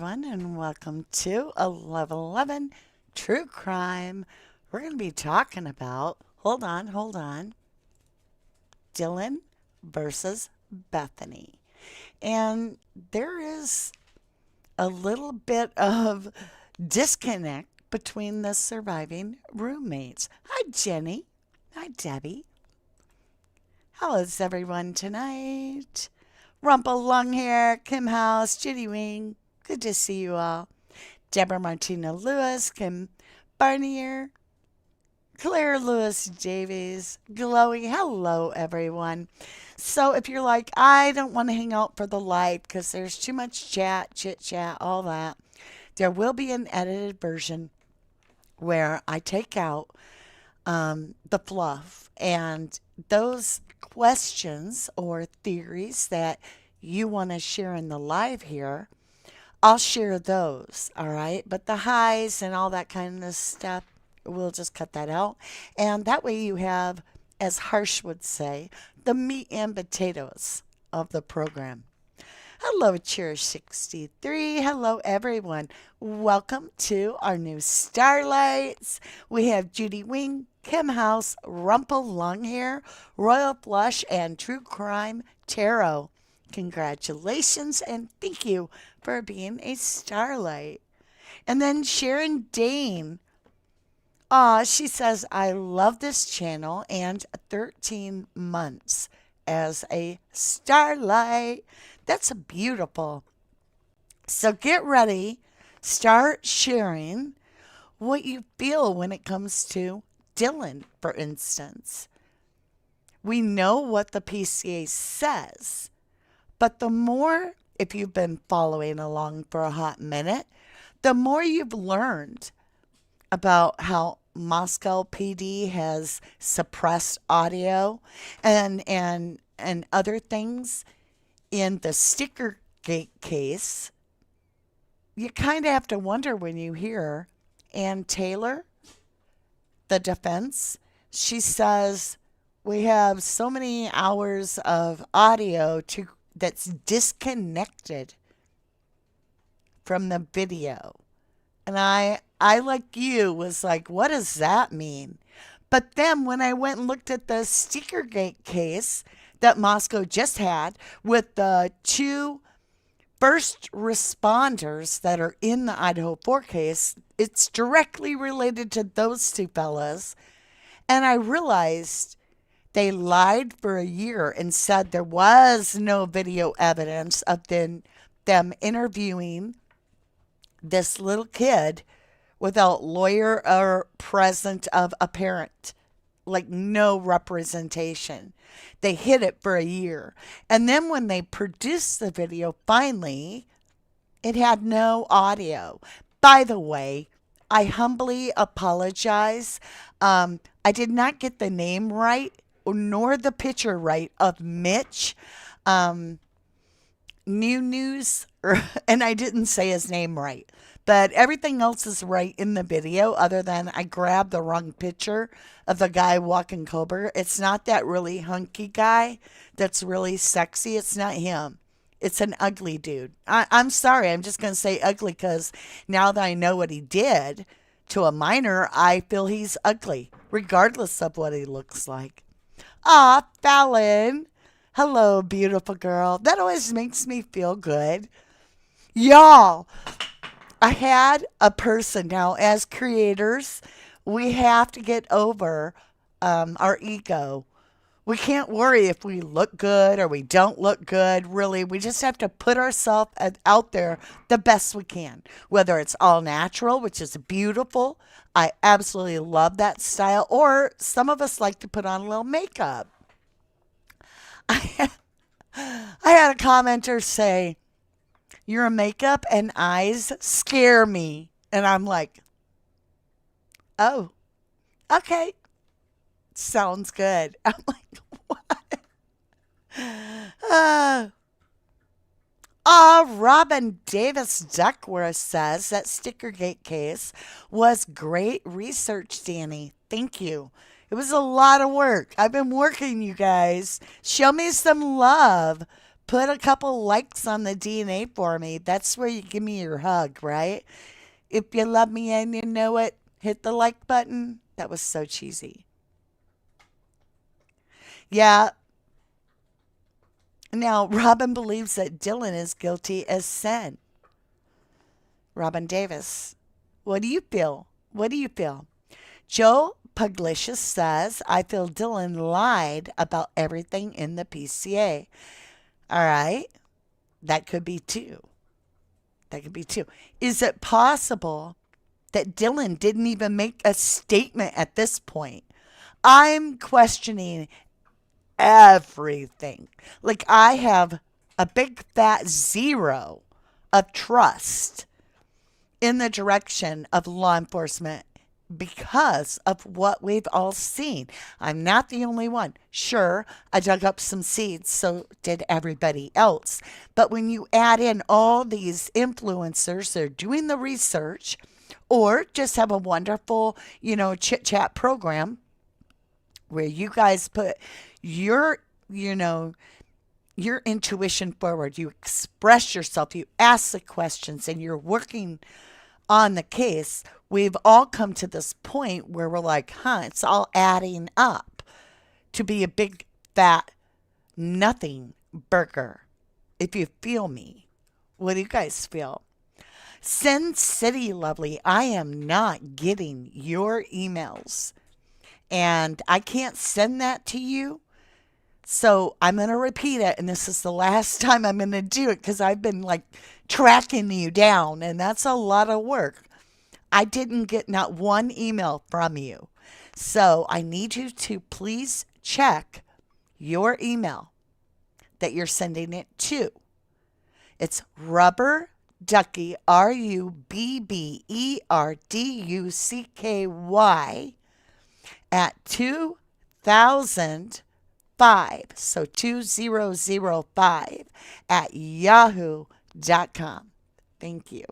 everyone, and welcome to 1111 True Crime. We're going to be talking about, hold on, Dylan versus Bethany. And there is a little bit of disconnect between the surviving roommates. Hi, Jenny. Hi, Debbie. How is everyone tonight? Rumple Long Hair, Kim House, Judy Wing. Good to see you all. Deborah Martina Lewis, Kim Barnier, Claire Lewis Davies, Glowy. Hello, everyone. So if you're like, I don't want to hang out for the light because there's too much chat, chit chat, all that, there will be an edited version where I take out the fluff and those questions or theories that you want to share in the live here. I'll share those, all right? But the highs and all that kind of stuff, we'll just cut that out. And that way you have, as Harsh would say, the meat and potatoes of the program. Hello, Cheer63. Hello, everyone. Welcome to our new Starlights. We have Judy Wing, Kim House, Rumple Longhair, Royal Flush, and True Crime Tarot. Congratulations and thank you for being a Starlight. And then Sharon Dane. She says, I love this channel and 13 months as a Starlight. That's beautiful. So get ready. Start sharing what you feel when it comes to Dylan, for instance. We know what the PCA says, but the more, if you've been following along for a hot minute, the more you've learned about how Moscow PD has suppressed audio and other things in the sticker gate case, you kind of have to wonder when you hear Ann Taylor, the defense. She says we have so many hours of audio that's disconnected from the video. And I like you was like, what does that mean? But then when I went and looked at the sticker gate case that Moscow just had with the two first responders that are in the Idaho4 case, it's directly related to those two fellas. And I realized they lied for a year and said there was no video evidence of them interviewing this little kid without lawyer or present of a parent, like no representation. They hid it for a year. And then when they produced the video, finally, it had no audio. By the way, I humbly apologize. I did not get the name right nor the picture right of Mitch. New News, and I didn't say his name right. But everything else is right in the video other than I grabbed the wrong picture of the guy walking Cobra. It's not that really hunky guy that's really sexy. It's not him. It's an ugly dude. I'm sorry. I'm just going to say ugly because now that I know what he did to a minor, I feel he's ugly, regardless of what he looks like. Fallon. Hello, beautiful girl. That always makes me feel good. Y'all, I had a person. Now, as creators, we have to get over our ego. We can't worry if we look good or we don't look good. Really, we just have to put ourselves out there the best we can. Whether it's all natural, which is beautiful. I absolutely love that style. Or some of us like to put on a little makeup. I had a commenter say, your makeup and eyes scare me. And I'm like, oh, okay. Sounds good. I'm like, what? Robin Davis Duckworth says that Stickergate case was great research, Danny. Thank you. It was a lot of work. I've been working, you guys. Show me some love. Put a couple likes on the DNA for me. That's where you give me your hug, right? If you love me and you know it, hit the like button. That was so cheesy. Yeah. Now, Robin believes that Dylan is guilty as sin. Robin Davis. What do you feel? What do you feel? Joe Puglicious says, I feel Dylan lied about everything in the PCA. All right. That could be two. That could be two. Is it possible that Dylan didn't even make a statement at this point? I'm questioning everything. Like, I have a big fat zero of trust in the direction of law enforcement because of what we've all seen. I'm not the only one. Sure, I dug up some seeds, so did everybody else. But when you add in all these influencers that are doing the research or just have a wonderful, chit chat program where you guys put your, your intuition forward, you express yourself, you ask the questions, and you're working on the case, we've all come to this point where we're like, it's all adding up to be a big fat nothing burger. If you feel me, what do you guys feel? Sin City Lovely, I am not getting your emails and I can't send that to you. So I'm going to repeat it. And this is the last time I'm going to do it because I've been like tracking you down. And that's a lot of work. I didn't get not one email from you. So I need you to please check your email that you're sending it to. It's Rubber Ducky, RUBBERDUCKY at 2005, so 2005 at yahoo.com. Thank you.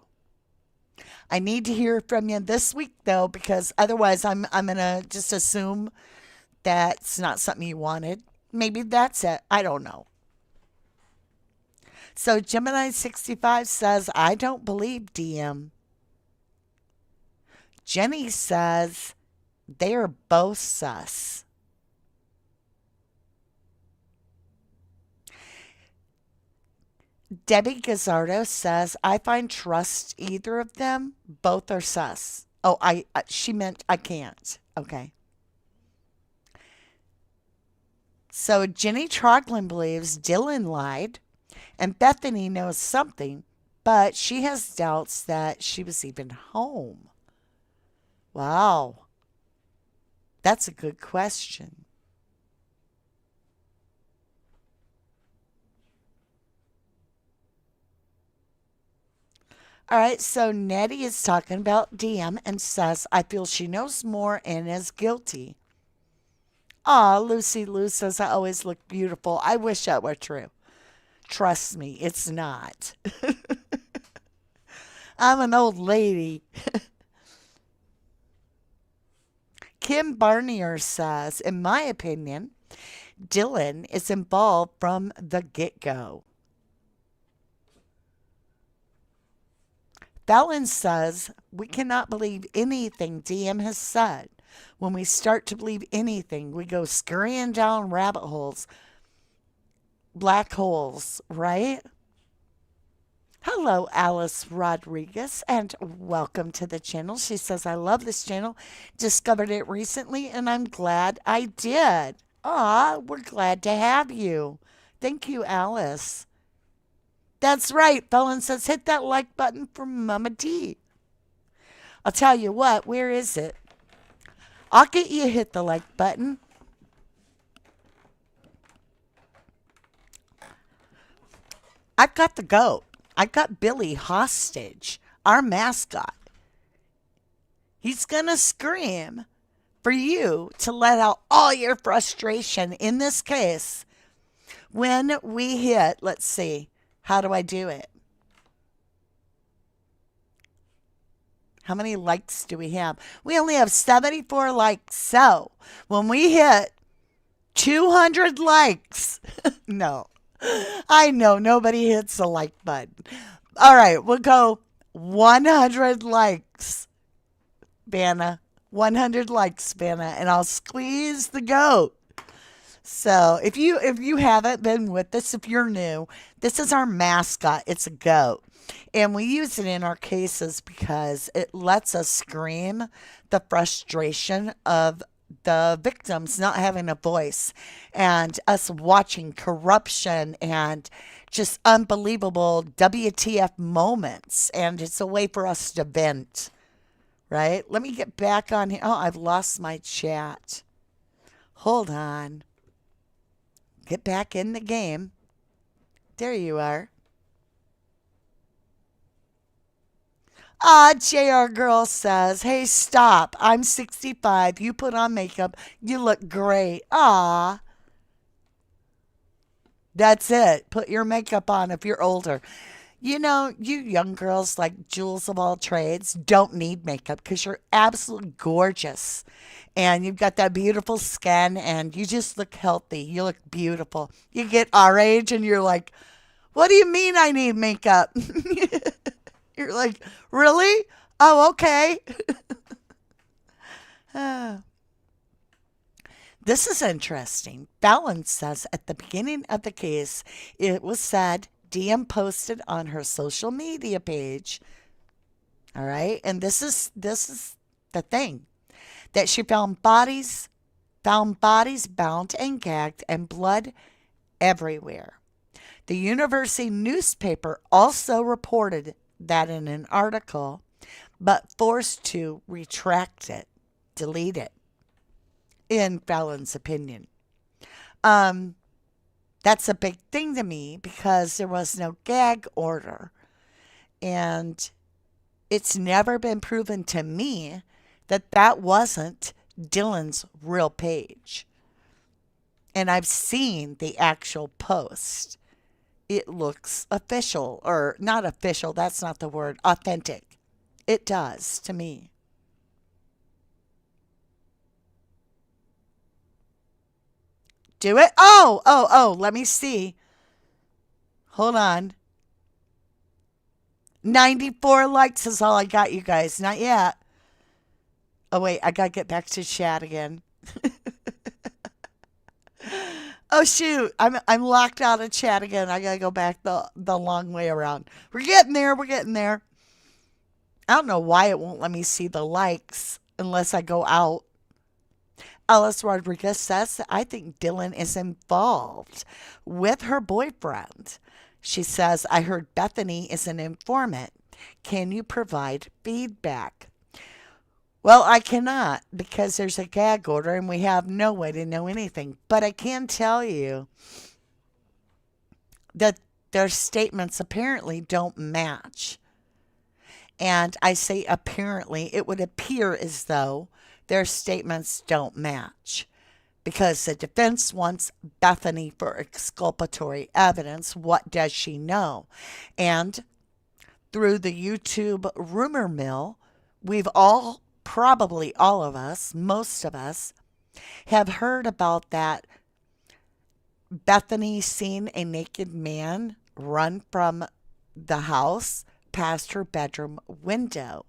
I need to hear from you this week though, because otherwise I'm gonna just assume that's not something you wanted. Maybe that's it. I don't know. So Gemini 65 says, I don't believe DM. Jenny says, they are both sus. Debbie Gazzardo says, I find trust either of them. Both are sus. Oh, she meant I can't. Okay. So Jenny Troglin believes Dylan lied and Bethany knows something, but she has doubts that she was even home. Wow. That's a good question. All right, so Nettie is talking about DM and says, I feel she knows more and is guilty. Aw, Lucy Lou says, I always look beautiful. I wish that were true. Trust me, it's not. I'm an old lady. Kim Barnier says, in my opinion, Dylan is involved from the get-go. Fallon says, we cannot believe anything DM has said. When we start to believe anything, we go scurrying down rabbit holes, black holes, right? Hello, Alice Rodriguez, and welcome to the channel. She says, I love this channel. Discovered it recently, and I'm glad I did. Aw, we're glad to have you. Thank you, Alice. That's right. Fallon says, hit that like button for Mama D. I'll tell you what, where is it? I'll get you hit the like button. I've got the goat. I got Billy hostage, our mascot. He's going to scream for you to let out all your frustration in this case. When we hit, let's see, how do I do it? How many likes do we have? We only have 74 likes. So when we hit 200 likes, no, I know nobody hits the like button. All right, we'll go 100 likes, Vanna. 100 likes, Vanna, and I'll squeeze the goat. So if you haven't been with us, if you're new, this is our mascot. It's a goat. And we use it in our cases because it lets us scream the frustration of the victims not having a voice and us watching corruption and just unbelievable WTF moments. And it's a way for us to vent, right? Let me get back on here. Oh, I've lost my chat. Hold on. Get back in the game. There you are. Ah, JR Girl says, hey, stop. I'm 65. You put on makeup. You look great. Ah, that's it. Put your makeup on if you're older. You know, you young girls like jewels of all trades don't need makeup because you're absolutely gorgeous. And you've got that beautiful skin and you just look healthy. You look beautiful. You get our age and you're like, what do you mean I need makeup? You're like, really? Oh, okay. Ah. This is interesting. Fallon says at the beginning of the case, it was said DM posted on her social media page. All right, and this is the thing that she found bodies bound and gagged and blood everywhere. The university newspaper also reported that in an article, but forced to retract it, delete it, in Fallon's opinion. Um, that's a big thing to me because there was no gag order. And it's never been proven to me that that wasn't Dylan's real page. And I've seen the actual post. It looks official, or not official, that's not the word, authentic. It does to me. Do it? Oh, let me see. Hold on. 94 likes is all I got, you guys. Not yet. Oh, wait, I got to get back to chat again. Oh, shoot. I'm locked out of chat again. I got to go back the long way around. We're getting there. We're getting there. I don't know why it won't let me see the likes unless I go out. Alice Rodriguez says, I think Dylan is involved with her boyfriend. She says, I heard Bethany is an informant. Can you provide feedback? Well, I cannot because there's a gag order and we have no way to know anything. But I can tell you that their statements apparently don't match. And I say apparently, it would appear as though their statements don't match because the defense wants Bethany for exculpatory evidence. What does she know? And through the YouTube rumor mill, we've all, probably all of us, most of us, have heard about that Bethany seen a naked man run from the house past her bedroom window.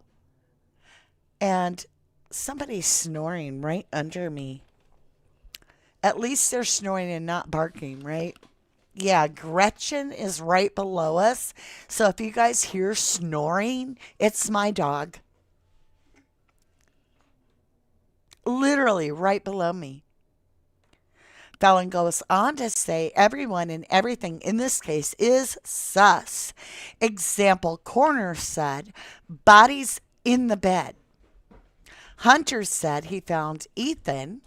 And somebody's snoring right under me. At least they're snoring and not barking, right? Yeah, Gretchen is right below us. So if you guys hear snoring, it's my dog. Literally right below me. Fallon goes on to say everyone and everything in this case is sus. Example, Coroner said bodies in the bed. Hunter said he found Ethan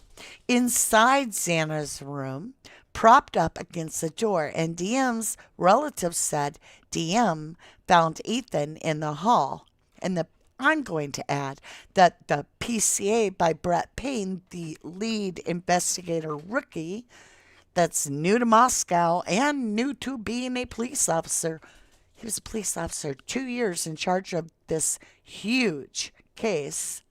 inside Xana's room, propped up against the door, and DM's relatives said DM found Ethan in the hall. And I'm going to add that the PCA by Brett Payne, the lead investigator rookie that's new to Moscow and new to being a police officer. He was a police officer 2 years in charge of this huge case.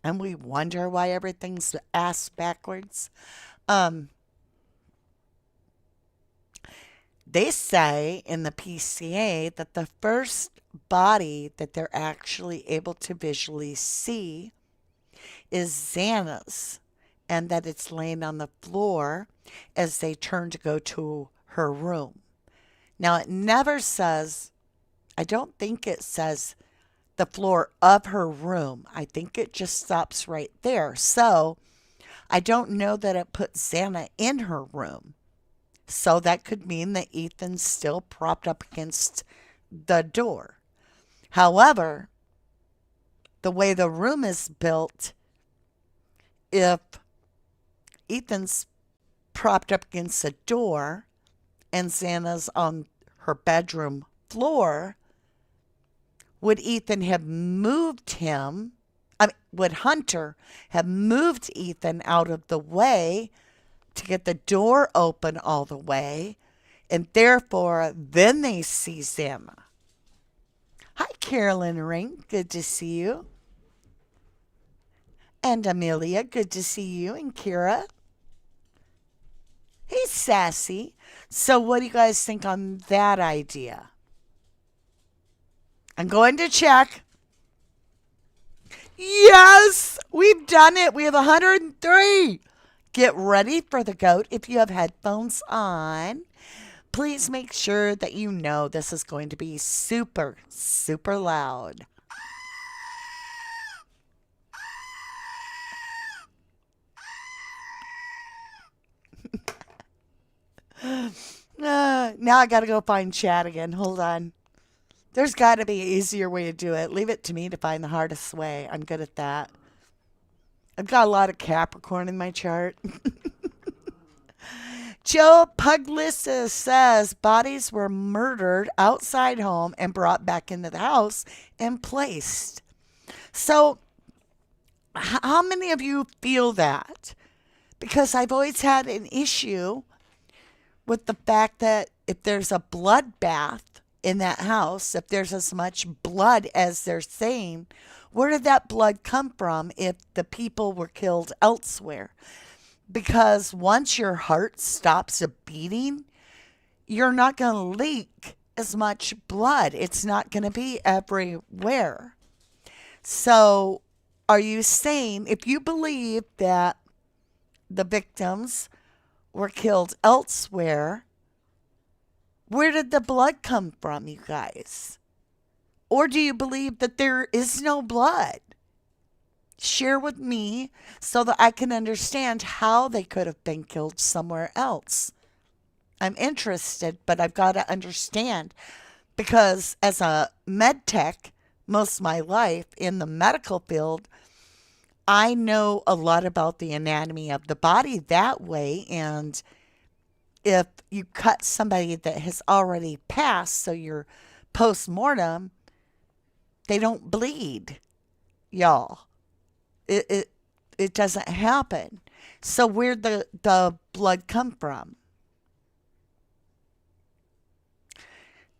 And we wonder why everything's ass backwards. Um, They say in the PCA that the first body that they're actually able to visually see is Xana's, and that it's laying on the floor as they turn to go to her room. Now, it never says, I don't think it says the floor of her room. I think it just stops right there. So I don't know that it puts Xana in her room. So that could mean that Ethan's still propped up against the door. However, the way the room is built, if Ethan's propped up against a door and Xana's on her bedroom floor, would Ethan have moved him? Would Hunter have moved Ethan out of the way to get the door open all the way? And therefore, then they see Xana. Hi, Carolyn Ring. Good to see you. And Amelia, good to see you. And Kira. Hey, Sassy. So what do you guys think on that idea? I'm going to check. Yes, we've done it. We have 103. Get ready for the goat. If you have headphones on, please make sure that you know this is going to be super, super loud. Now I got to go find chat again. Hold on. There's got to be an easier way to do it. Leave it to me to find the hardest way. I'm good at that. I've got a lot of Capricorn in my chart. Joe Puglissa says bodies were murdered outside home and brought back into the house and placed. So how many of you feel that? Because I've always had an issue with the fact that if there's a bloodbath in that house, if there's as much blood as they're saying, where did that blood come from if the people were killed elsewhere? Because once your heart stops beating, you're not going to leak as much blood. It's not going to be everywhere. So are you saying, if you believe that the victims were killed elsewhere, where did the blood come from, you guys? Or do you believe that there is no blood? Share with me so that I can understand how they could have been killed somewhere else. I'm interested, but I've got to understand, because as a med tech most of my life in the medical field, I know a lot about the anatomy of the body that way. And if you cut somebody that has already passed, so you're post-mortem, they don't bleed, y'all. It doesn't happen. So where'd the blood come from?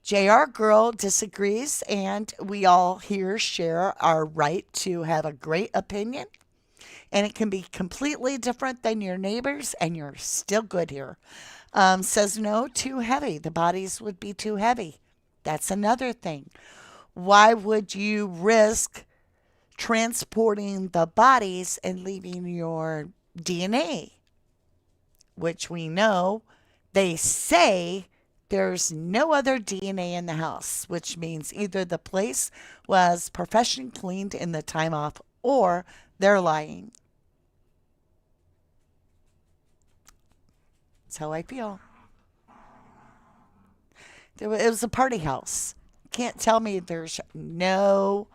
JR Girl disagrees, and we all here share our right to have a great opinion. And it can be completely different than your neighbors, and you're still good here. Says no, too heavy. The bodies would be too heavy. That's another thing. Why would you risk transporting the bodies and leaving your DNA? Which we know, they say there's no other DNA in the house, which means either the place was professionally cleaned in the time off or they're lying. That's how I feel. It was a party house. Can't tell me there's no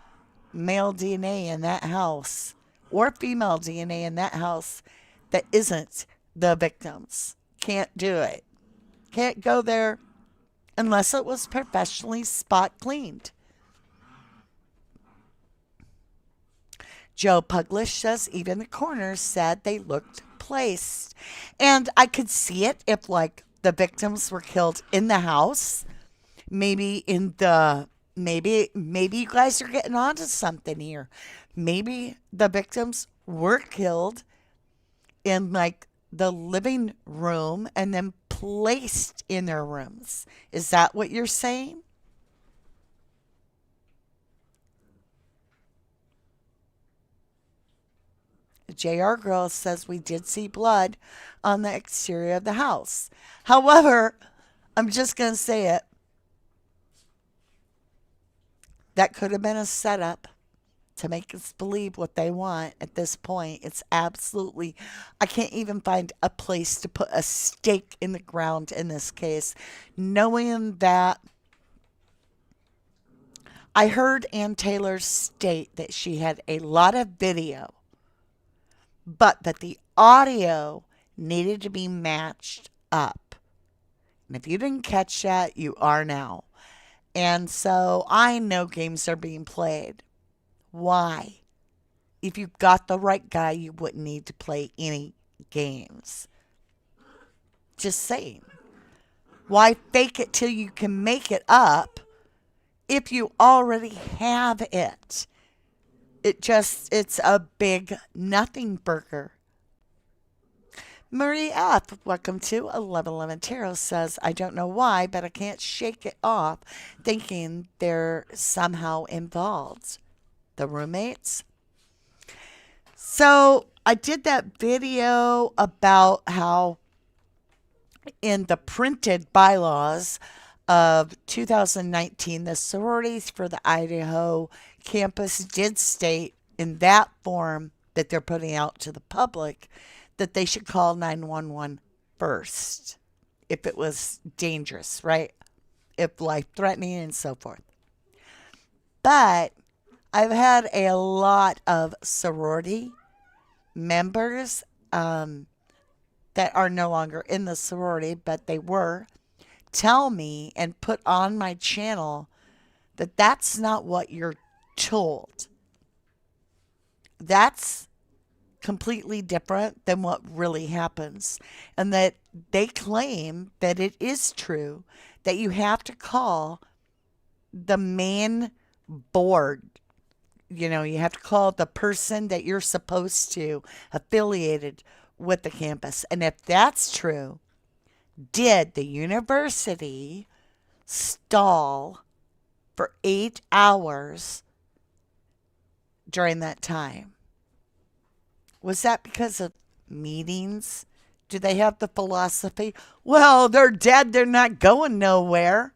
male DNA in that house or female DNA in that house that isn't the victims. Can't do it. Can't go there unless it was professionally spot cleaned. Joe Puglish says even the coroner said they looked placed. And I could see it if, like, the victims were killed in the house. Maybe you guys are getting onto something here. Maybe the victims were killed in, like, the living room and then placed in their rooms. Is that what you're saying? JR Girl says we did see blood on the exterior of the house. However, I'm just going to say it. That could have been a setup to make us believe what they want at this point. It's absolutely, I can't even find a place to put a stake in the ground in this case, knowing that I heard Ann Taylor state that she had a lot of video, but that the audio needed to be matched up. And if you didn't catch that, you are now. And so I know games are being played. Why? If you've got the right guy, you wouldn't need to play any games. Just saying. Why fake it till you can make it up if you already have it? It's a big nothing burger. Marie F., welcome to 1111 Tarot, says, I don't know why, but I can't shake it off thinking they're somehow involved. The roommates. So I did that video about how in the printed bylaws of 2019, the sororities for the Idaho campus did state in that form that they're putting out to the public that they should call 911 first if it was dangerous, right? If life-threatening and so forth. But I've had a lot of sorority members that are no longer in the sorority, but they were, tell me and put on my channel that that's not what you're told. That's completely different than what really happens. And that they claim that it is true that you have to call the main board. You know, you have to call the person that you're supposed to, affiliated with the campus. And if that's true, did the university stall for 8 hours during that time? Was that because of meetings? Do they have the philosophy, well, they're dead, they're not going nowhere?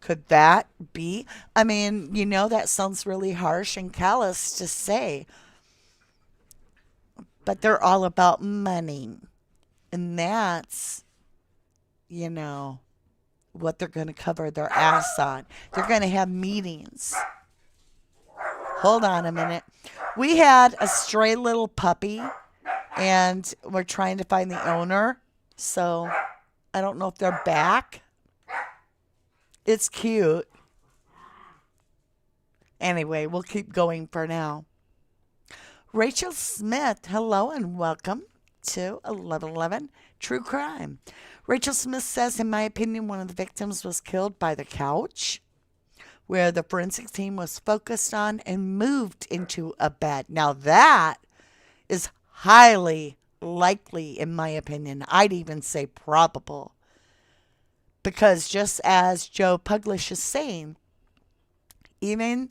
Could that be? I mean, you know, that sounds really harsh and callous to say, but they're all about money. And that's, you know, what they're going to cover their ass on. They're going to have meetings. Hold on a minute. We had a stray little puppy, and we're trying to find the owner. So I don't know if they're back. It's cute. Anyway, we'll keep going for now. Rachel Smith, hello and welcome to 1111 True Crime. Rachel Smith says, in my opinion, one of the victims was killed by the couch, where the forensic team was focused on and moved into a bed. Now that is highly likely, in my opinion. I'd even say probable. Because just as Joe Puglish is saying, even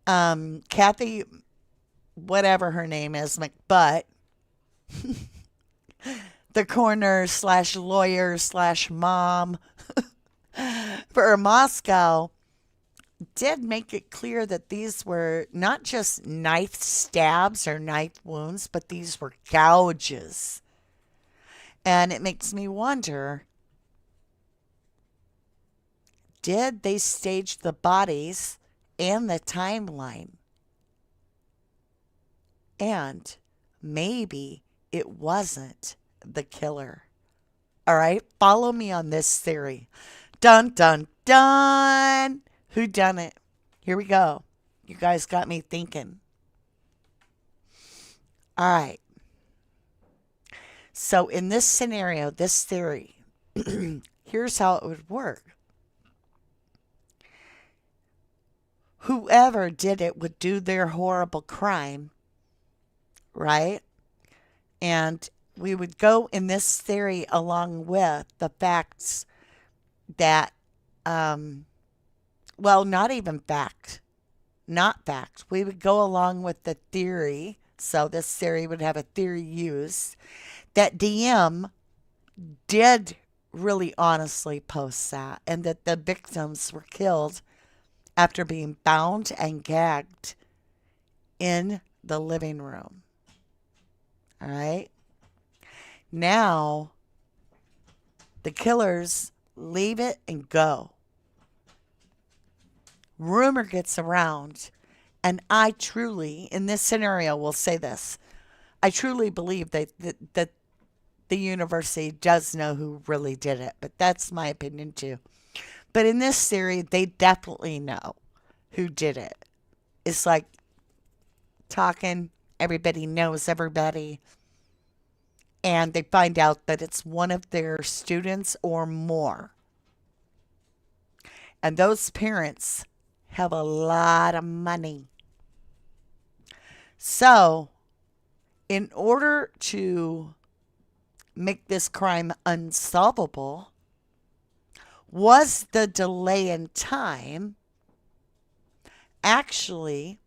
Kathy, whatever her name is, McButt, the coroner slash lawyer slash mom for Moscow, did make it clear that these were not just knife stabs or knife wounds, but these were gouges. And it makes me wonder, did they stage the bodies and the timeline? And maybe it wasn't the killer. All right, follow me on this theory. Dun, dun, dun. Who done it? Here we go. You guys got me thinking. All right. So in this scenario, this theory, here's how it would work. Whoever did it would do their horrible crime, right? And we would go in this theory along with the facts that, um, well, not even fact, not fact. We would go along with the theory. So this theory would have a theory used that DM did really honestly post that, and that the victims were killed after being bound and gagged in the living room. All right. Now, the killers leave it and go. Rumor gets around, and I truly, in this scenario, will say this. I truly believe that the university does know who really did it, but that's my opinion too. But in this theory, they definitely know who did it. It's like talking, everybody knows everybody, and they find out that it's one of their students or more. And those parents have a lot of money. So, in order to make this crime unsolvable, was the delay in time actually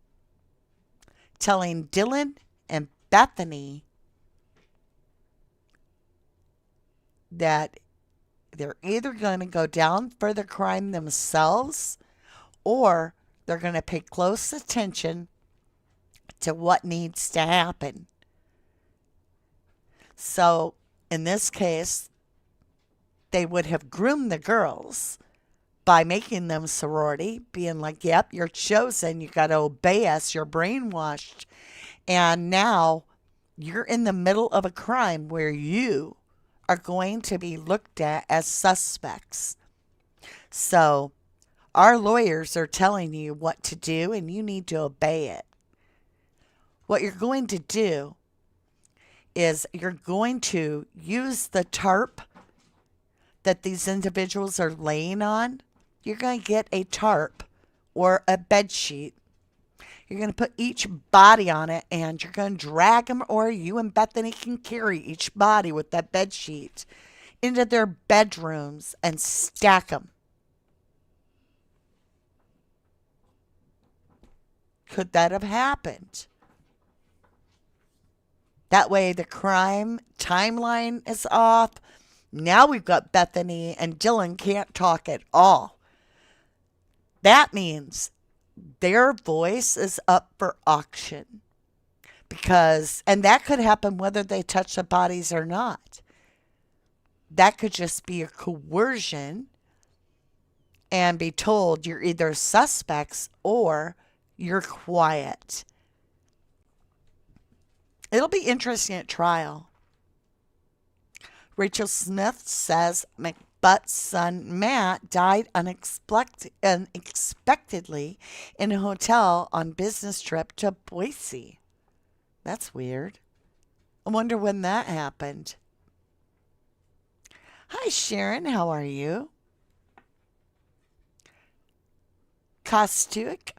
telling Dylan and Bethany that they're either going to go down for the crime themselves, or they're going to pay close attention to what needs to happen. So, in this case, they would have groomed the girls by making them sorority, being like, yep, you're chosen, you got to obey us, you're brainwashed. And now you're in the middle of a crime where you are going to be looked at as suspects. So, our lawyers are telling you what to do, and you need to obey it. What you're going to do is you're going to use the tarp that these individuals are laying on. You're going to get a tarp or a bed sheet. You're going to put each body on it, and you're going to drag them, or you and Bethany can carry each body with that bed sheet into their bedrooms and stack them. Could that have happened? That way the crime timeline is off. Now we've got Bethany and Dylan can't talk at all. That means their voice is up for auction. And that could happen whether they touch the bodies or not. That could just be a coercion and be told you're either suspects or you're quiet. It'll be interesting at trial. Rachel Smith says McButt's son Matt died unexpectedly in a hotel on business trip to Boise. That's weird. I wonder when that happened. Hi, Sharon. How are you? Kostuik.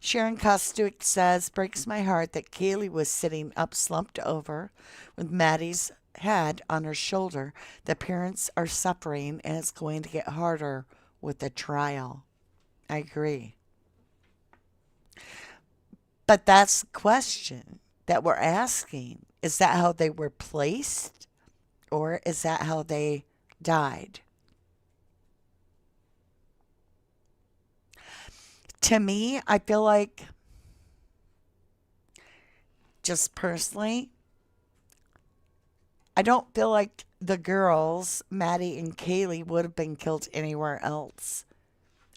Sharon Kostuik says, breaks my heart that Kaylee was sitting up slumped over with Maddie's head on her shoulder. The parents are suffering, and it's going to get harder with the trial. I agree. But that's the question that we're asking. Is that how they were placed, or is that how they died? To me, I feel like, just personally, I don't feel like the girls, Maddie and Kaylee, would have been killed anywhere else.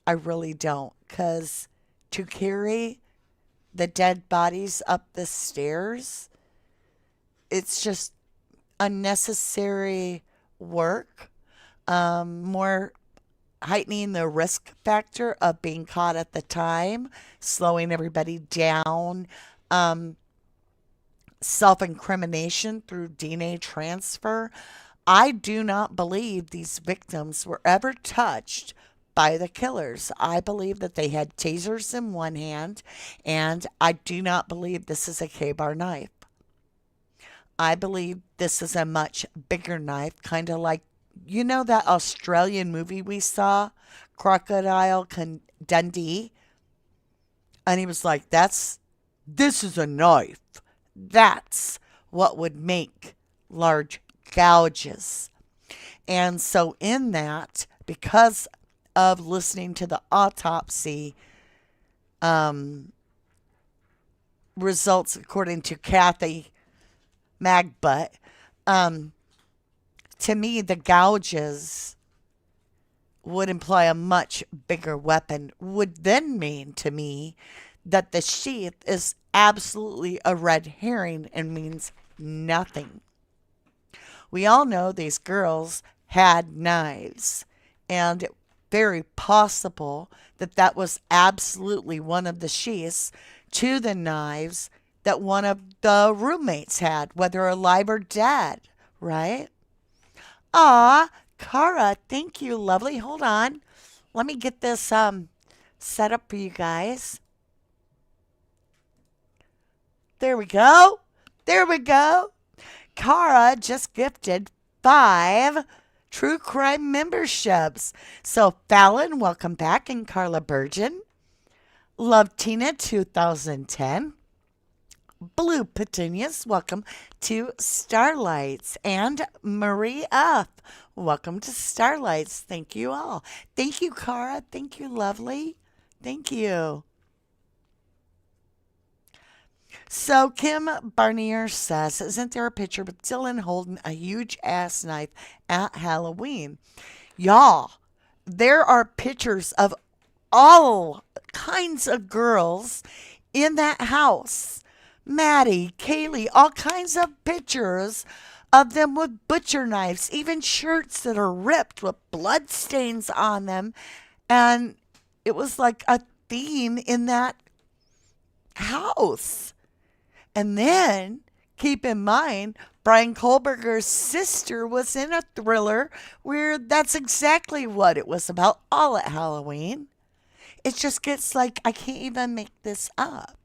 I really don't. Because to carry the dead bodies up the stairs, it's just unnecessary work. More heightening the risk factor of being caught at the time, slowing everybody down, self-incrimination through DNA transfer. I do not believe these victims were ever touched by the killers. I believe that they had tasers in one hand, and I do not believe this is a K-bar knife. I believe this is a much bigger knife, kind of like, you know, that Australian movie we saw, Dundee? And he was like, this is a knife. That's what would make large gouges. And so, in that, because of listening to the autopsy um, results, according to Kathy Magbutt, um, to me, the gouges would imply a much bigger weapon, would then mean to me that the sheath is absolutely a red herring and means nothing. We all know these girls had knives, and it's very possible that that was absolutely one of the sheaths to the knives that one of the roommates had, whether alive or dead, right? Ah, Cara, thank you, lovely. Hold on. Let me get this set up for you guys. There we go. There we go. Cara just gifted 5 true crime memberships. So Fallon, welcome back, and Carla Burgeon. Love Tina 2010. Blue Petunias, welcome to Starlights. And Marie F., welcome to Starlights. Thank you all. Thank you, Cara. Thank you, lovely. Thank you. So Kim Barnier says, isn't there a picture of Dylan holding a huge ass knife at Halloween? Y'all, there are pictures of all kinds of girls in that house. Maddie, Kaylee, all kinds of pictures of them with butcher knives, even shirts that are ripped with blood stains on them. And it was like a theme in that house. And then keep in mind, Brian Kohlberger's sister was in a thriller where that's exactly what it was about, all at Halloween. It just gets like, I can't even make this up.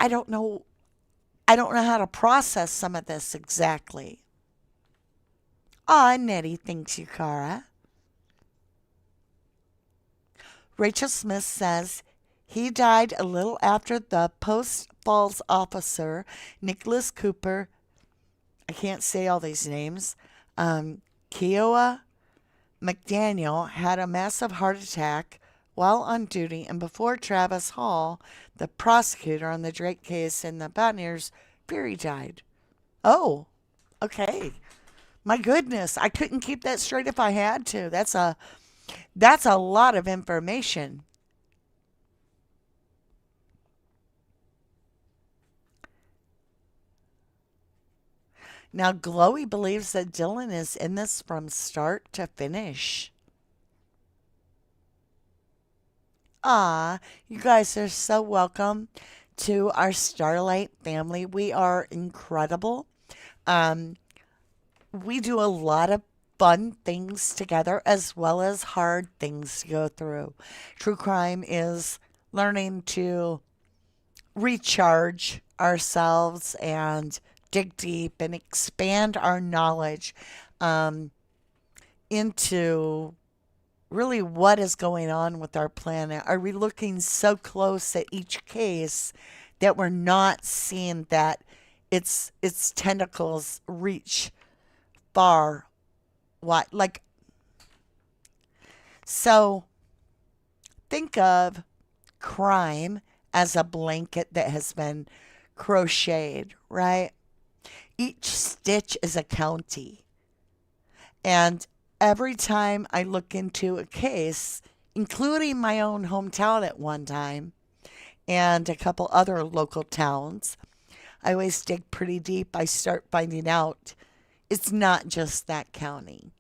I don't know. I don't know how to process some of this exactly. Aw, Nettie, thanks you, Cara. Rachel Smith says he died a little after the Post Falls officer, Nicholas Cooper, I can't say all these names, Kiowa McDaniel, had a massive heart attack while on duty, and before Travis Hall, the prosecutor on the Drake case in the Buccaneers, Fury died. Oh, okay. My goodness, I couldn't keep that straight if I had to. That's a lot of information. Now, Glowy believes that Dylan is in this from start to finish. Ah, you guys are so welcome to our Starlight family. We are incredible. Um, we do a lot of fun things together as well as hard things to go through. True crime is learning to recharge ourselves and dig deep and expand our knowledge um, into really what is going on with our planet. Are we looking so close at each case that we're not seeing that its tentacles reach far wide? Like, so think of crime as a blanket that has been crocheted, right? Each stitch is a county. And every time I look into a case, including my own hometown at one time and a couple other local towns, I always dig pretty deep. I start finding out it's not just that county.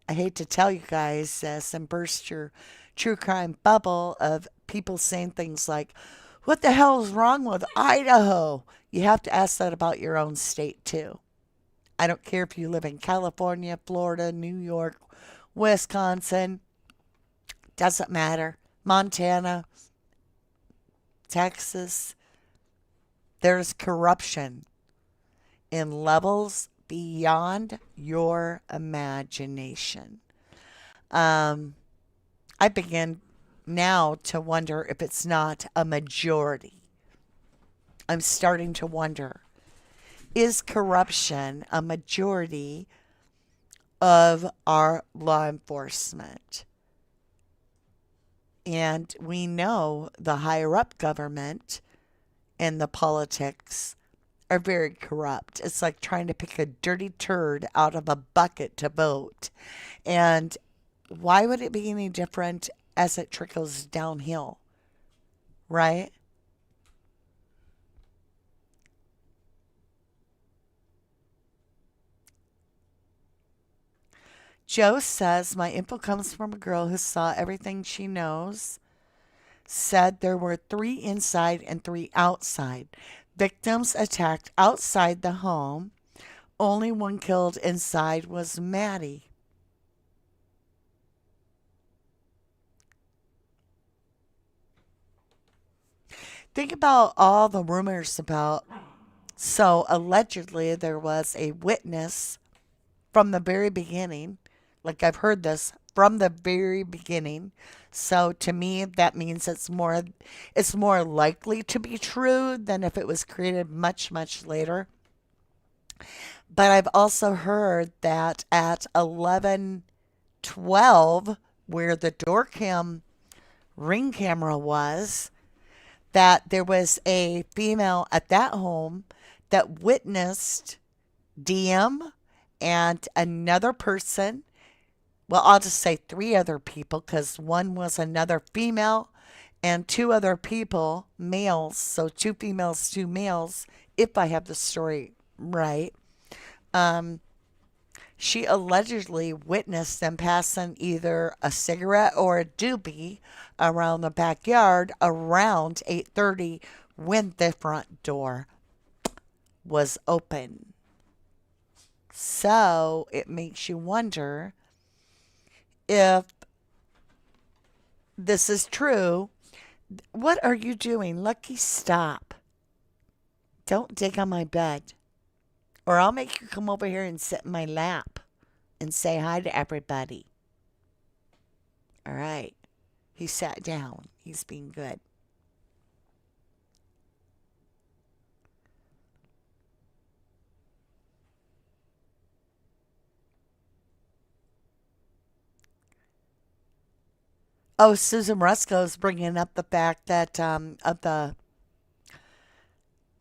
I hate to tell you guys this and burst your true crime bubble of people saying things like, what the hell is wrong with Idaho? You have to ask that about your own state, too. I don't care if you live in California, Florida, New York, Wisconsin, doesn't matter. Montana, Texas. There's corruption in levels beyond your imagination. Um, I begin now to wonder if it's not a majority. I'm starting to wonder, is corruption a majority of our law enforcement? And we know the higher up government and the politics are very corrupt. It's like trying to pick a dirty turd out of a bucket to vote. And why would it be any different as it trickles downhill, right? Joe says, my info comes from a girl who saw everything she knows. Said there were 3 inside and 3 outside. Victims attacked outside the home. Only one killed inside was Maddie. Think about all the rumors about. So, allegedly, there was a witness from the very beginning. Like, I've heard this from the very beginning. So, to me, that means it's more likely to be true than if it was created much, much later. But I've also heard that at 11:12, where the door cam ring camera was, that there was a female at that home that witnessed DM and another person. Well, I'll just say 3 other people because one was another female and 2 other people, males. So 2 females, 2 males, if I have the story right. Um, she allegedly witnessed them passing either a cigarette or a doobie around the backyard around 8:30 when the front door was open. So it makes you wonder if this is true. What are you doing? Lucky, stop. Don't dig on my bed. Or I'll make you come over here and sit in my lap and say hi to everybody. All right. He sat down. He's being good. Oh, Susan Rusco's bringing up the fact that of the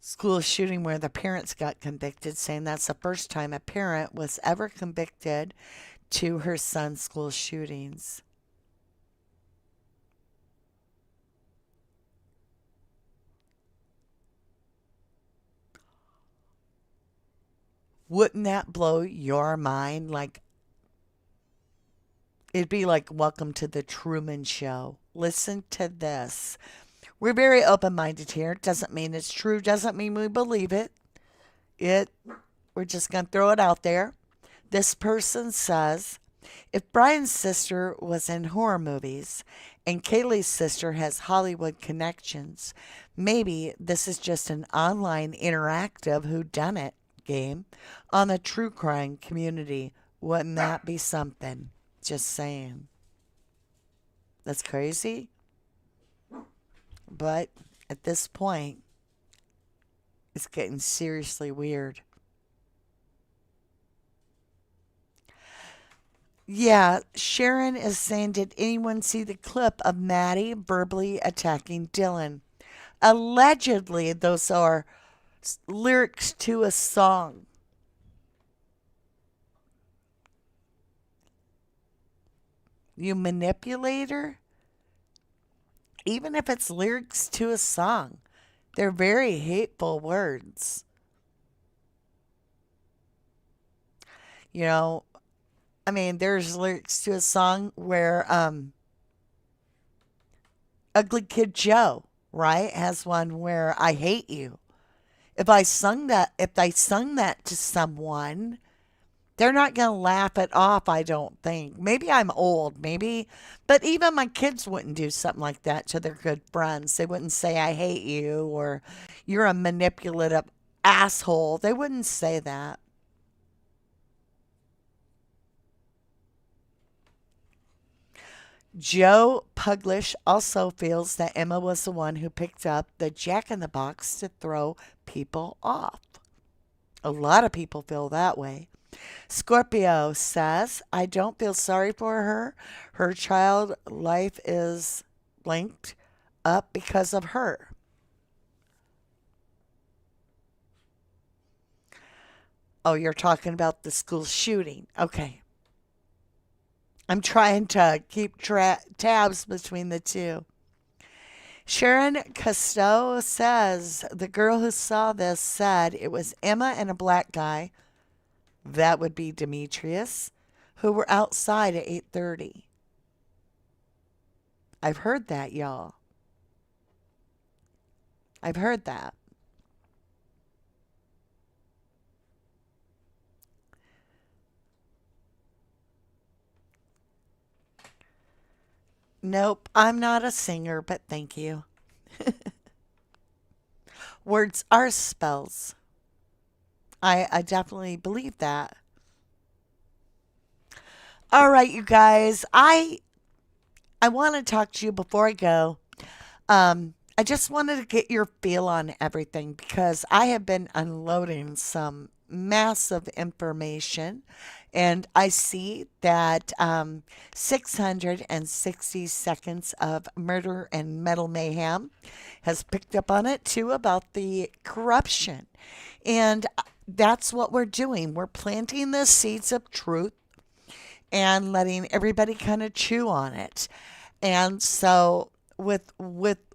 school shooting where the parents got convicted, saying that's the first time a parent was ever convicted to her son's school shootings. Wouldn't that blow your mind? Like, it'd be like Welcome to the Truman Show. Listen to this. We're very open minded here. Doesn't mean it's true, doesn't mean we believe it. It we're just gonna throw it out there. This person says, if Brian's sister was in horror movies and Kaylee's sister has Hollywood connections, maybe this is just an online interactive whodunit game on the true crime community. Wouldn't that be something? Just saying. That's crazy. But at this point, it's getting seriously weird. Yeah, Sharon is saying, did anyone see the clip of Maddie verbally attacking Dylan? Allegedly, those are lyrics to a song. You manipulator? Even if it's lyrics to a song, they're very hateful words. You know, I mean, there's lyrics to a song where Ugly Kid Joe, right, has one where I hate you. If I sung that to someone, They're not going to laugh it off, I don't think. Maybe I'm old, maybe. But even my kids wouldn't do something like that to their good friends. They wouldn't say, I hate you, or you're a manipulative asshole. They wouldn't say that. Joe Puglish also feels that Emma was the one who picked up the jack in the box to throw people off. A lot of people feel that way. Scorpio says, I don't feel sorry for her. Her child life is linked up because of her. Oh, you're talking about the school shooting. Okay. I'm trying to keep tabs between the two. Sharon Costeau says the girl who saw this said it was Emma and a black guy, that would be Demetrius, who were outside at 8:30. I've heard that, y'all. I've heard that. Nope, I'm not a singer, but thank you. Words are spells. I definitely believe that. All right, you guys. I want to talk to you before I go. I just wanted to get your feel on everything because I have been unloading some massive information, and I see that 660 seconds of murder and metal mayhem has picked up on it too about the corruption. And that's what we're doing. We're planting the seeds of truth and letting everybody kind of chew on it. And so with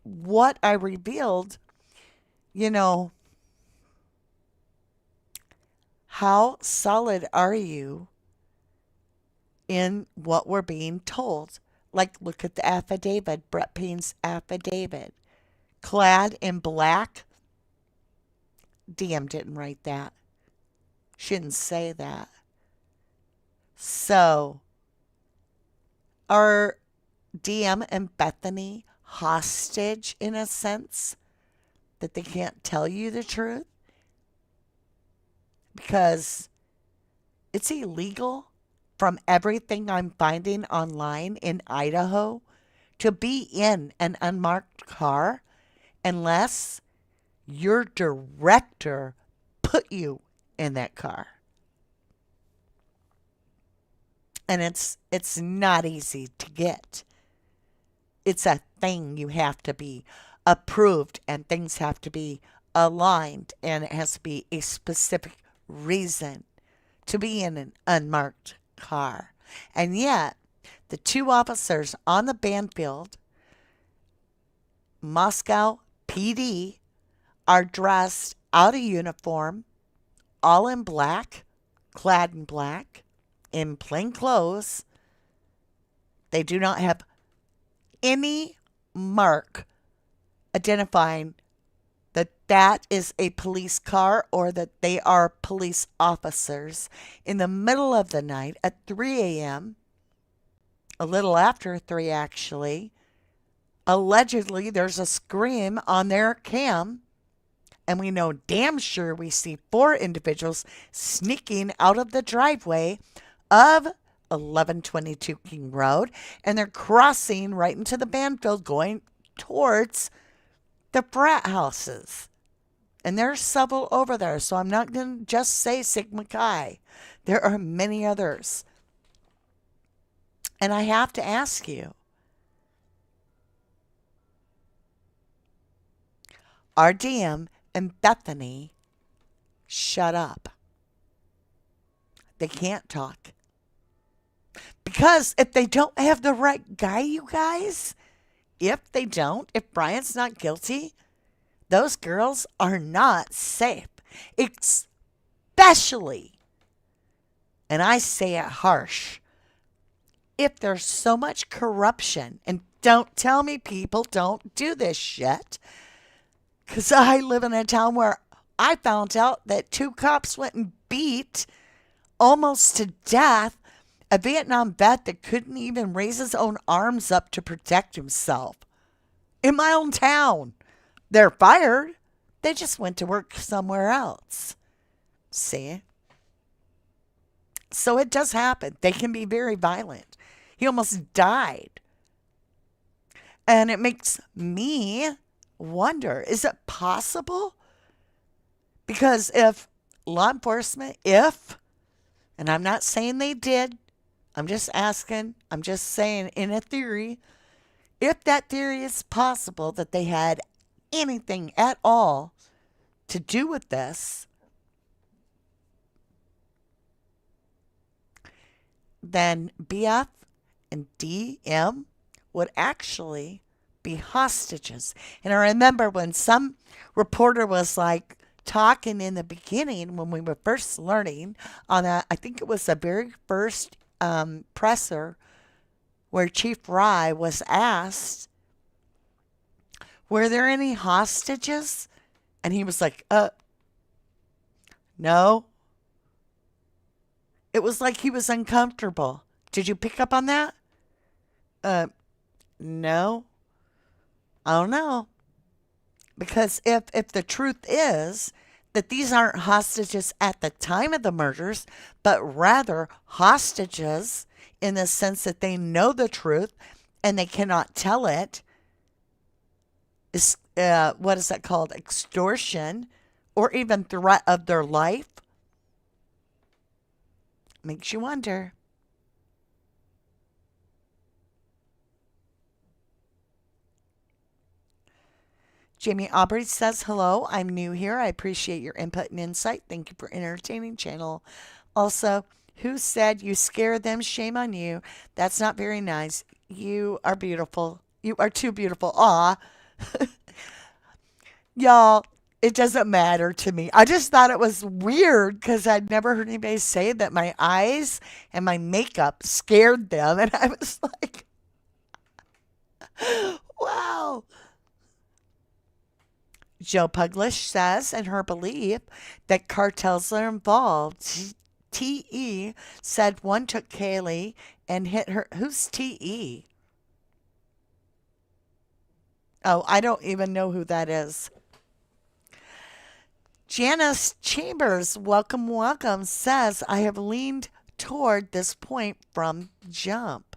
what I revealed, you know, how solid are you in what we're being told? Like, look at the affidavit, Brett Payne's affidavit. Clad in black. DM didn't write that. She didn't say that. So, are DM and Bethany hostage in a sense that they can't tell you the truth? Because it's illegal from everything I'm finding online in Idaho to be in an unmarked car unless your director put you in that car. And it's not easy to get. It's a thing you have to be approved and things have to be aligned and it has to be a specific reason to be in an unmarked car. And yet, the two officers on the Banfield, Moscow PD, are dressed out of uniform, all in black, clad in black, in plain clothes. They do not have any mark identifying that that is a police car or that they are police officers in the middle of the night at 3 a.m., a little after 3 actually. Allegedly, there's a scream on their cam, and we know damn sure we see 4 individuals sneaking out of the driveway of 1122 King Road, and they're crossing right into the Banfield going towards the frat houses. And there's several over there, so I'm not going to just say Sigma Chi. There are many others. And I have to ask you, RDM and Bethany shut up? They can't talk. Because if they don't have the right guy, you guys, if Brian's not guilty, those girls are not safe. Especially, and I say it harsh, if there's so much corruption. And don't tell me people don't do this shit. Because I live in a town where I found out that 2 cops went and beat almost to death, a Vietnam vet that couldn't even raise his own arms up to protect himself. In my own town. They're fired. They just went to work somewhere else. See? So it does happen. They can be very violent. He almost died. And it makes me wonder, is it possible? Because if law enforcement, and I'm not saying they did, I'm just asking, I'm just saying in a theory, if that theory is possible that they had anything at all to do with this, then BF and DM would actually be hostages. And I remember when some reporter was like talking in the beginning when we were first learning on a, I think it was the very first presser where Chief Rye was asked, were there any hostages? And he was like, no. It was like he was uncomfortable. Did you pick up on that? No. I don't know. Because if the truth is that these aren't hostages at the time of the murders, but rather hostages in the sense that they know the truth and they cannot tell it, is what is that called? Extortion or even threat of their life. Makes you wonder. Jamie Aubrey says, hello, I'm new here. I appreciate your input and insight. Thank you for entertaining channel. Also, who said you scare them? Shame on you. That's not very nice. You are beautiful. You are too beautiful. Aw. Y'all, it doesn't matter to me. I just thought it was weird because I'd never heard anybody say that my eyes and my makeup scared them. And I was like, wow. Joe Puglish says, in her belief, that cartels are involved. T.E. said one took Kaylee and hit her. Who's T.E.? Oh, I don't even know who that is. Janice Chambers, welcome, welcome, says, I have leaned toward this point from jump.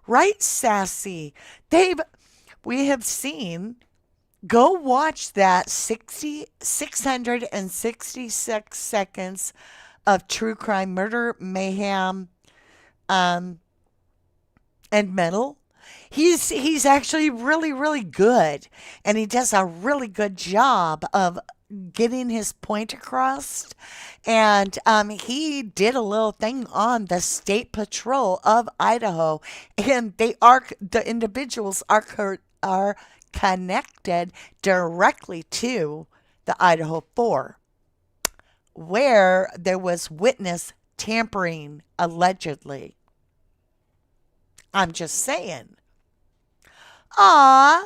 Right, Sassy. We have seen, go watch that 666 seconds of true crime, murder, mayhem, and metal. He's actually really, really good. And he does a really good job of getting his point across. And he did a little thing on the State Patrol of Idaho. And the individuals are connected directly to the Idaho4, where there was witness tampering, allegedly. I'm just saying. I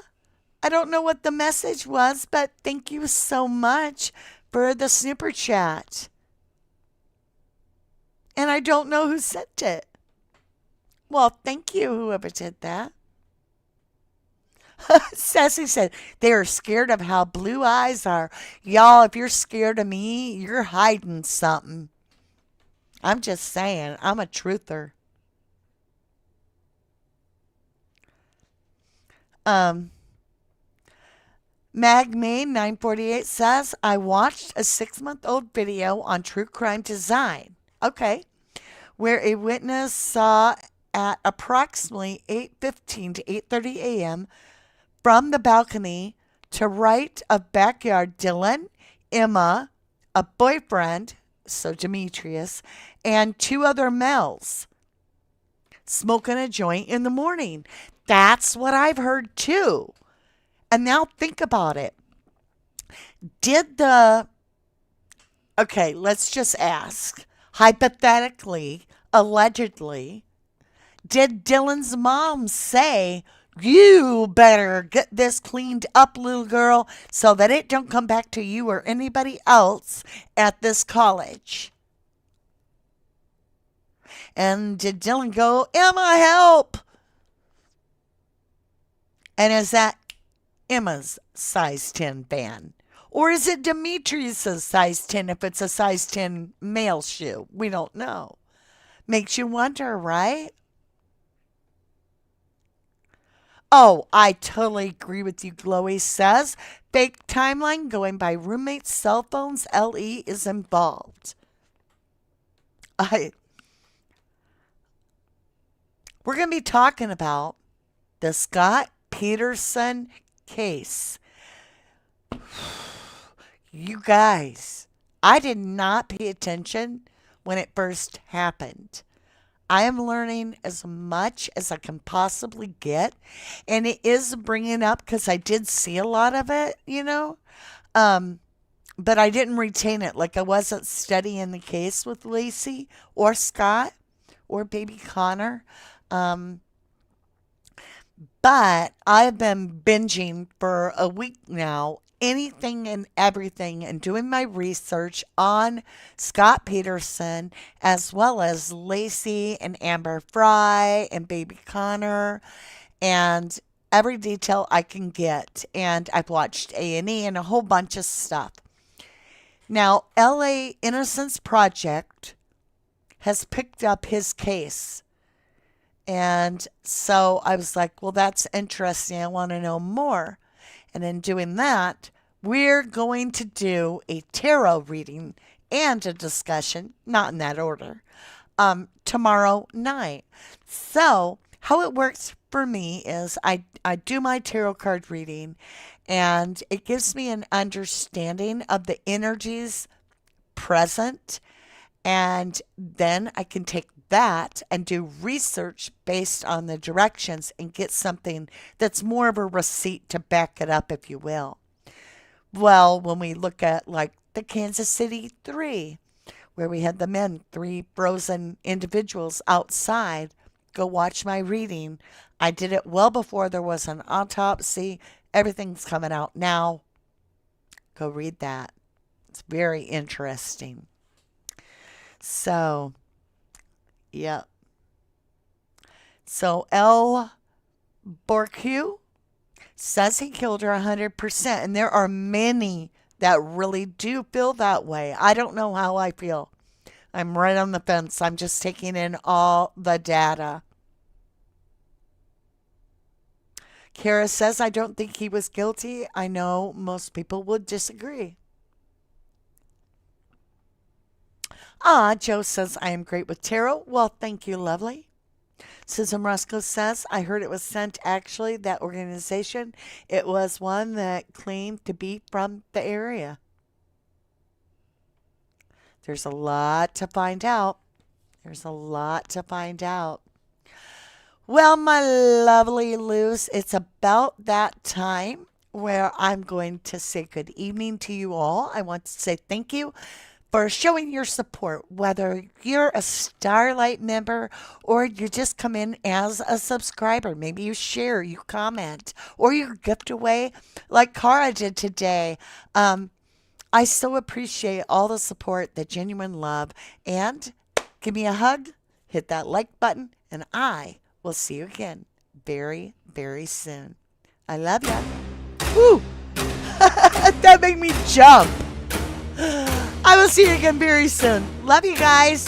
don't know what the message was, but thank you so much for the super chat. And I don't know who sent it. Well, thank you, whoever did that. Sassy said, they are scared of how blue eyes are. Y'all, if you're scared of me, you're hiding something. I'm just saying, I'm a truther. Magmain948 says, I watched a 6-month-old video on true crime design. Okay. Where a witness saw at approximately 8:15 to 8:30 a.m. from the balcony to right of backyard Dylan, Emma, a boyfriend, so Demetrius, and 2 other males smoking a joint in the morning. That's what I've heard too. And now think about it. Okay, let's just ask, hypothetically, allegedly, did Dylan's mom say, You better get this cleaned up, little girl, so that it don't come back to you or anybody else at this college. And did Dylan go, Emma, help? And is that Emma's size 10 fan? Or is it Demetrius's size 10 if it's a size 10 male shoe? We don't know. Makes you wonder, right? Oh, I totally agree with you, Glowy says. Fake timeline going by roommates' cell phones. LE is involved. I We're going to be talking about the Scott Peterson case. You guys, I did not pay attention when it first happened. I am learning as much as I can possibly get. And it is bringing up because I did see a lot of it, Um, but I didn't retain it. Like I wasn't studying the case with Lacey or Scott or baby Connor. Um, but I've been binging for a week now, anything and everything, and doing my research on Scott Peterson as well as Lacey and Amber Fry and baby Connor and every detail I can get. And I've watched A&E and a whole bunch of stuff. Now, LA Innocence Project has picked up his case. And so I was like, well, that's interesting. I want to know more. And in doing that, we're going to do a tarot reading and a discussion, not in that order, tomorrow night. So how it works for me is I do my tarot card reading, and it gives me an understanding of the energies present. And then I can take that and do research based on the directions and get something that's more of a receipt to back it up, if you will. Well, when we look at like the Kansas City 3, where we had the men, 3 frozen individuals outside, go watch my reading. I did it well before there was an autopsy. Everything's coming out now. Go read that. It's very interesting. So, yep. So L. Borque says he killed her 100%. And there are many that really do feel that way. I don't know how I feel. I'm right on the fence. I'm just taking in all the data. Kara says, I don't think he was guilty. I know most people would disagree. Joe says, I am great with tarot. Well, thank you, lovely. Susan Roscoe says, I heard it was sent actually, that organization. It was one that claimed to be from the area. There's a lot to find out. There's a lot to find out. Well, my lovely Luz, it's about that time where I'm going to say good evening to you all. I want to say thank you for showing your support, whether you're a Starlight member or you just come in as a subscriber. Maybe you share, you comment, or you gift away like Cara did today. I so appreciate all the support, the genuine love, and give me a hug, hit that like button, and I will see you again very, very soon. I love ya. Woo! That made me jump. I will see you again very soon. Love you guys.